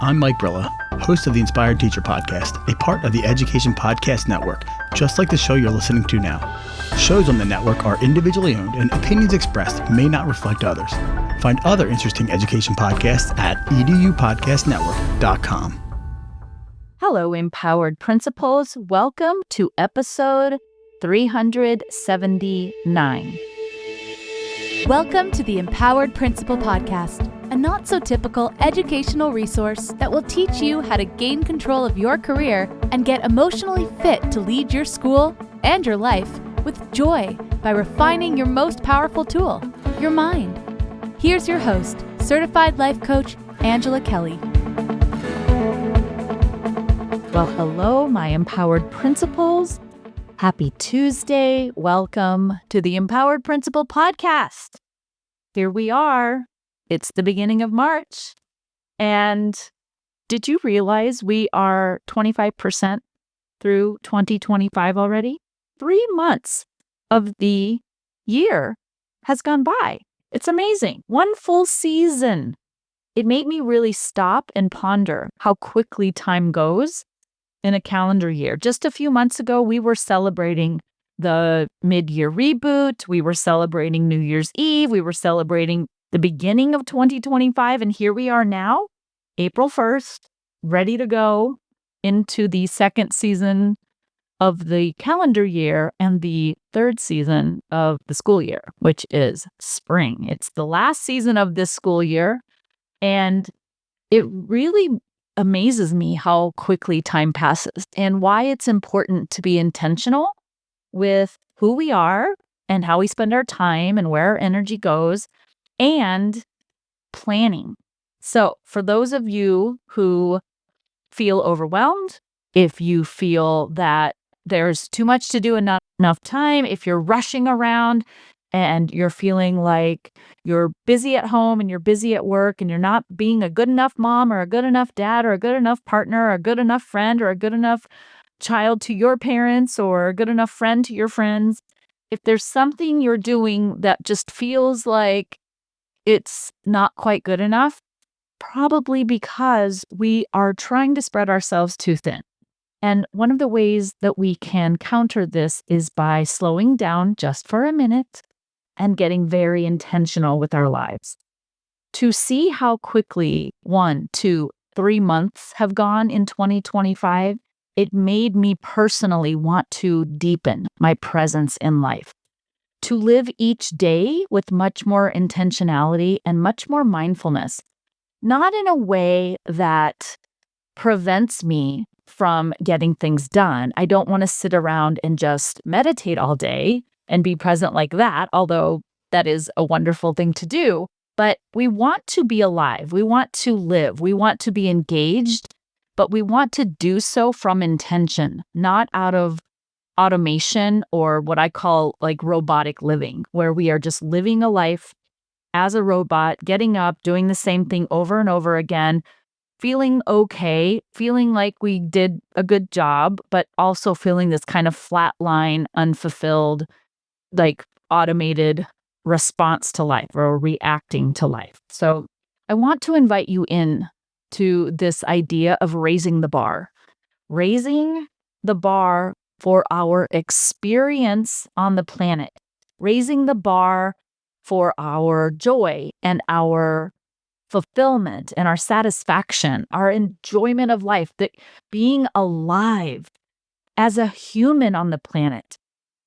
I'm Mike Brilla, host of the Inspired Teacher Podcast, a part of the Education Podcast Network, just like the show you're listening to now. Shows on the network are individually owned and opinions expressed may not reflect others. Find other interesting education podcasts at edupodcastnetwork.com. Hello, Empowered Principals. Welcome to episode 379. Welcome to the Empowered Principal Podcast, a not-so-typical educational resource that will teach you how to gain control of your career and get emotionally fit to lead your school and your life with joy by refining your most powerful tool, your mind. Here's your host, Certified Life Coach, Angela Kelly. Well, hello, my Empowered Principals. Happy Tuesday. Welcome to the Empowered Principal Podcast. Here we are. It's the beginning of March. And did you realize we are 25% through 2025 already? 3 months of the year has gone by. It's amazing. One full season. It made me really stop and ponder how quickly time goes in a calendar year. Just a few months ago, we were celebrating the mid-year reboot. We were celebrating New Year's Eve. We were celebrating the beginning of 2025. And here we are now, April 1st, ready to go into the second season of the calendar year and the third season of the school year, which is spring. It's the last season of this school year. And it really amazes me how quickly time passes and why it's important to be intentional with who we are and how we spend our time and where our energy goes and planning. So for those of you who feel overwhelmed, if you feel that there's too much to do and not enough time, if you're rushing around and you're feeling like you're busy at home and you're busy at work and you're not being a good enough mom or a good enough dad or a good enough partner or a good enough friend or a good enough child to your parents or a good enough friend to your friends, if there's something you're doing that just feels like it's not quite good enough, probably because we are trying to spread ourselves too thin. And one of the ways that we can counter this is by slowing down just for a minute and getting very intentional with our lives. To see how quickly 1, 2, 3 months have gone in 2025, it made me personally want to deepen my presence in life, to live each day with much more intentionality and much more mindfulness, not in a way that prevents me from getting things done. I don't want to sit around and just meditate all day and be present like that, although that is a wonderful thing to do. But we want to be alive. We want to live. We want to be engaged, but we want to do so from intention, not out of automation or what I call like robotic living, where we are just living a life as a robot, getting up, doing the same thing over and over again, feeling okay, feeling like we did a good job, but also feeling this kind of flat line, unfulfilled, like automated response to life or reacting to life. So I want to invite you in to this idea of raising the bar for our experience on the planet, raising the bar for our joy and our fulfillment and our satisfaction, our enjoyment of life, that being alive as a human on the planet,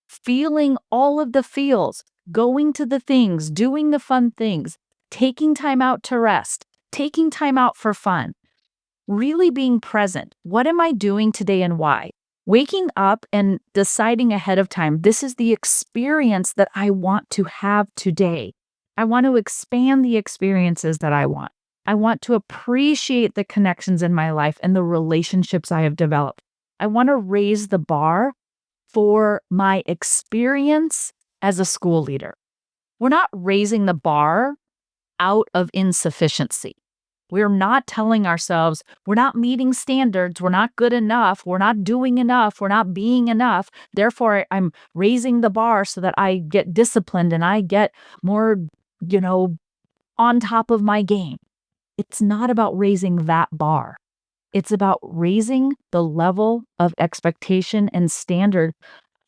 feeling all of the feels, going to the things, doing the fun things, taking time out to rest, taking time out for fun, really being present. What am I doing today and why? Waking up and deciding ahead of time, this is the experience that I want to have today. I want to expand the experiences that I want. I want to appreciate the connections in my life and the relationships I have developed. I want to raise the bar for my experience as a school leader. We're not raising the bar out of insufficiency. We're not telling ourselves we're not meeting standards, we're not good enough, we're not doing enough, we're not being enough. Therefore, I'm raising the bar so that I get disciplined and I get more, on top of my game. it's not about raising that bar. It's about raising the level of expectation and standard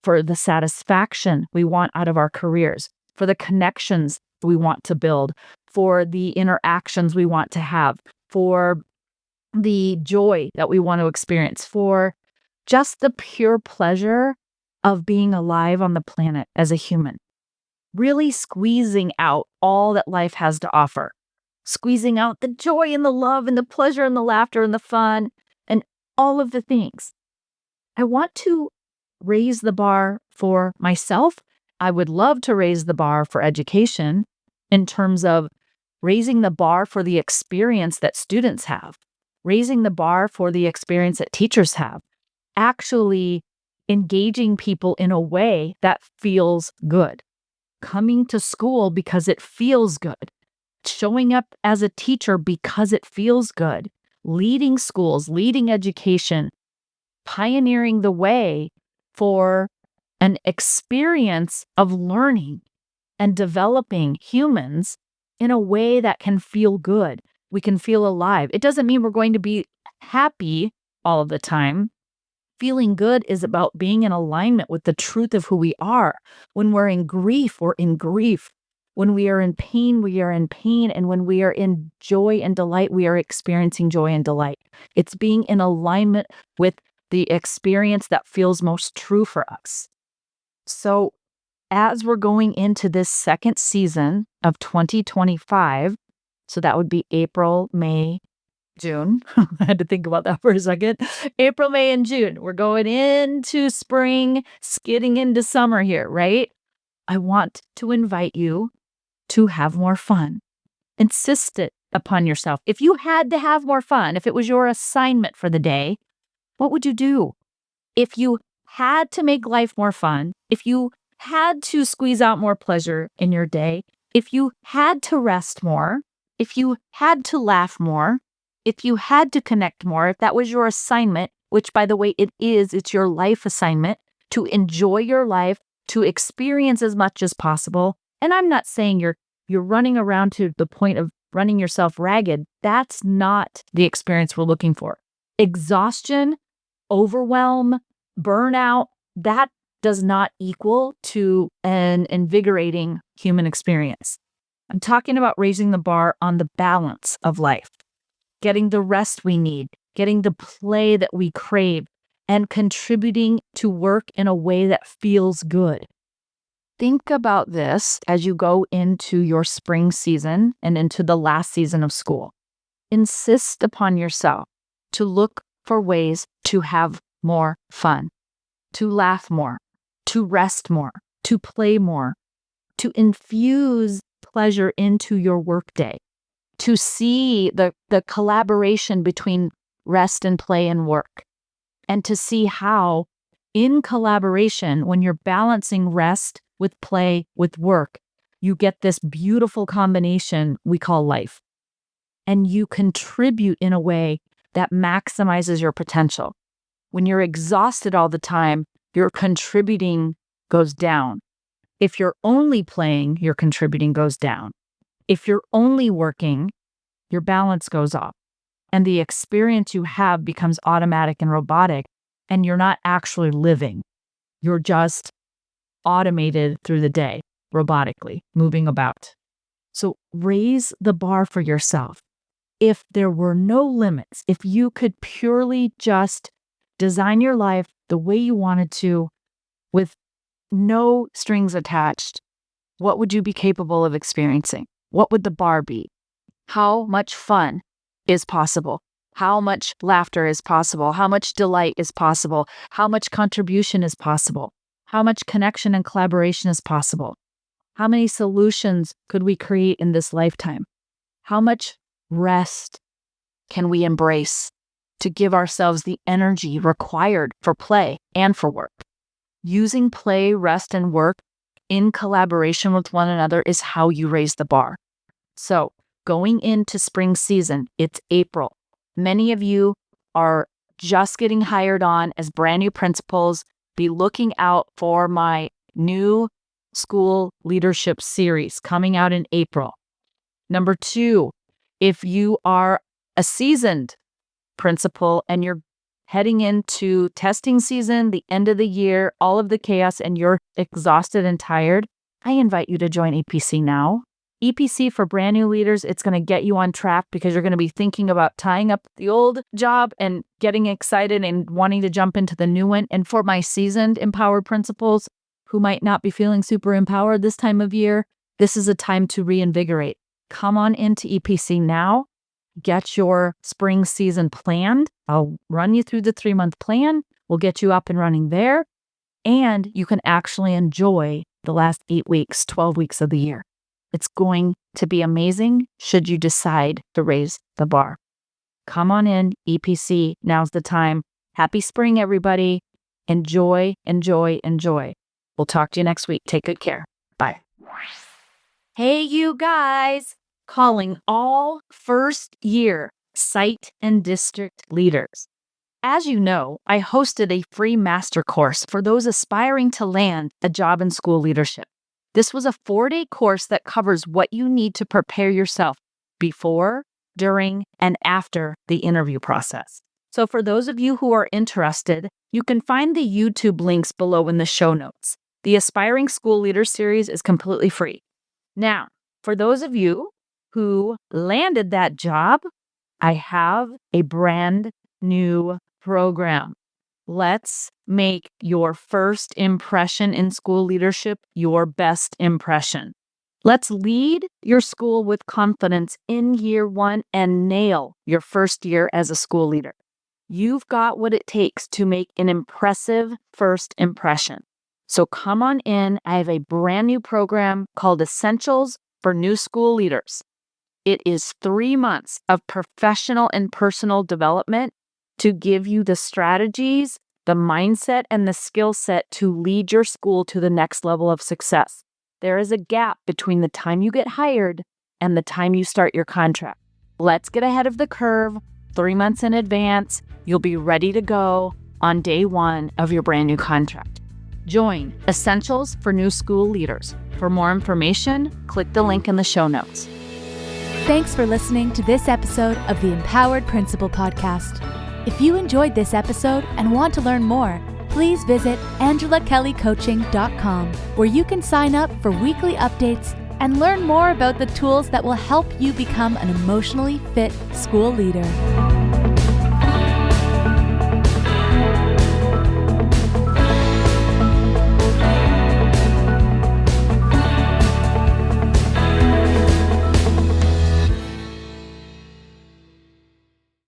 for the satisfaction we want out of our careers, for the connections we want to build, for the interactions we want to have, for the joy that we want to experience, for just the pure pleasure of being alive on the planet as a human. Really squeezing out all that life has to offer, squeezing out the joy and the love and the pleasure and the laughter and the fun and all of the things. I want to raise the bar for myself. I would love to raise the bar for education in terms of raising the bar for the experience that students have, raising the bar for the experience that teachers have, actually engaging people in a way that feels good, coming to school because it feels good, showing up as a teacher because it feels good, leading schools, leading education, pioneering the way for an experience of learning and developing humans in a way that can feel good. We can feel alive. It doesn't mean we're going to be happy all of the time. Feeling good is about being in alignment with the truth of who we are. When we're in grief, we're in grief. When we are in pain, we are in pain. And when we are in joy and delight, we are experiencing joy and delight. It's being in alignment with the experience that feels most true for us. So as we're going into this second season of 2025, so that would be April, May, June. I had to think about that for a second. April, May, and June. We're going into spring, skidding into summer here, right? I want to invite you to have more fun. Insist it upon yourself. If you had to have more fun, if it was your assignment for the day, what would you do? If you had to make life more fun, if you had to squeeze out more pleasure in your day, if you had to rest more, if you had to laugh more, if you had to connect more, if that was your assignment, which by the way, it's your life assignment to enjoy your life, to experience as much as possible. And I'm not saying you're running around to the point of running yourself ragged. That's not the experience we're looking for. Exhaustion, overwhelm, burnout, that does not equal to an invigorating human experience. I'm talking about raising the bar on the balance of life, getting the rest we need, getting the play that we crave, and contributing to work in a way that feels good. Think about this as you go into your spring season and into the last season of school. Insist upon yourself to look for ways to have more fun, to laugh more, to rest more, to play more, to infuse pleasure into your workday, to see the collaboration between rest and play and work, and to see how in collaboration, when you're balancing rest with play, with work, you get this beautiful combination we call life. And you contribute in a way that maximizes your potential. When you're exhausted all the time, your contributing goes down. If you're only playing, your contributing goes down. If you're only working, your balance goes off. And the experience you have becomes automatic and robotic, and you're not actually living. You're just automated through the day, robotically, moving about. So raise the bar for yourself. If there were no limits, if you could purely just design your life the way you wanted to, with no strings attached, what would you be capable of experiencing? What would the bar be? How much fun is possible? How much laughter is possible? How much delight is possible? How much contribution is possible? How much connection and collaboration is possible? How many solutions could we create in this lifetime? How much rest can we embrace to give ourselves the energy required for play and for work? Using play, rest, and work in collaboration with one another is how you raise the bar. So going into spring season, it's April. Many of you are just getting hired on as brand new principals. Be looking out for my new school leadership series coming out in April. Number 2, If you are a seasoned principal and you're heading into testing season, the end of the year, all of the chaos, and you're exhausted and tired, I invite you to join EPC now. EPC for brand new leaders, it's going to get you on track because you're going to be thinking about tying up the old job and getting excited and wanting to jump into the new one. And for my seasoned empowered principals who might not be feeling super empowered this time of year, this is a time to reinvigorate. Come on into EPC now. Get your spring season planned. I'll run you through the 3-month plan. We'll get you up and running there. And you can actually enjoy the last 8 weeks, 12 weeks of the year. It's going to be amazing should you decide to raise the bar. Come on in, EPC. Now's the time. Happy spring, everybody. Enjoy, enjoy, enjoy. We'll talk to you next week. Take good care. Bye. Hey, you guys. Calling all first-year site and district leaders. As you know, I hosted a free master course for those aspiring to land a job in school leadership. This was a 4-day course that covers what you need to prepare yourself before, during, and after the interview process. So for those of you who are interested, you can find the YouTube links below in the show notes. The Aspiring School Leader series is completely free. Now, for those of you who landed that job, I have a brand new program. Let's make your first impression in school leadership your best impression. Let's lead your school with confidence in year 1 and nail your first year as a school leader. You've got what it takes to make an impressive first impression. So come on in. I have a brand new program called Essentials for New School Leaders. It is 3 months of professional and personal development to give you the strategies, the mindset, and the skill set to lead your school to the next level of success. There is a gap between the time you get hired and the time you start your contract. Let's get ahead of the curve. 3 months in advance, you'll be ready to go on day 1 of your brand new contract. Join Essentials for New School Leaders. For more information, click the link in the show notes. Thanks for listening to this episode of the Empowered Principal Podcast. If you enjoyed this episode and want to learn more, please visit angelakellycoaching.com, where you can sign up for weekly updates and learn more about the tools that will help you become an emotionally fit school leader.